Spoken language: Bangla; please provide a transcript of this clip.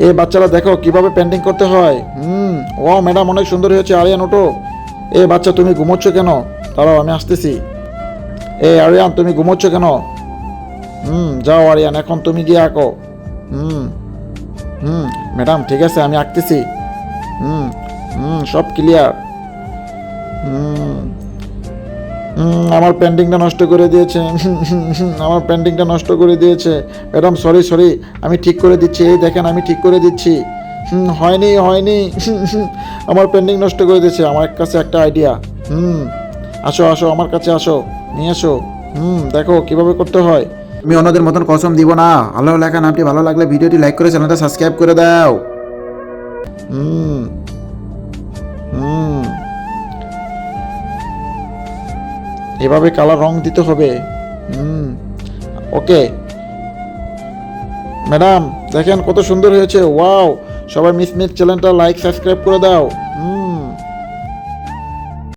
এ বাচ্চারা দেখো কিভাবে পেন্টিং করতে হয়। ও ম্যাডাম অনেক সুন্দর হয়েছে। আরিয়ান ওঠো। এ বাচ্চা তুমি ঘুমোচ্ছ কেন? দাঁড়াও আমি আসতেছি। এ আরিয়ান তুমি ঘুমোচ্ছ কেন? যাও আরিয়ান এখন তুমি গিয়ে আঁকো। হুম হুম ম্যাডাম ঠিক আছে আমি আঁকতেছি। হুম সব ক্লিয়ার। হুম আমার পেন্টিংটা নষ্ট করে দিয়েছে। আমার পেন্টিংটা নষ্ট করে দিয়েছে। ম্যাডাম সরি সরি, আমি ঠিক করে দিচ্ছি। এই দেখেন আমি ঠিক করে দিচ্ছি। হয়নি হয়নি। আমার পেন্টিং নষ্ট করে দিয়েছে। আমার কাছে একটা আইডিয়া। আসো আসো আমার কাছে আসো, নিয়ে এসো। দেখো কিভাবে করতে হয়। আমি অন্যদের মতন কসম দিব না। আল্লাহ লেখা নামটি ভালো লাগলে ভিডিওটি লাইক করে চ্যানেলটা সাবস্ক্রাইব করে দাও। হুম হুম এভাবে কালার রং দিতে হবে। ওকে ম্যাডাম দেখেন কত সুন্দর হয়েছে। ওয়াও, সবাই মিস চ্যানেলটা লাইক সাবস্ক্রাইব করে দাও।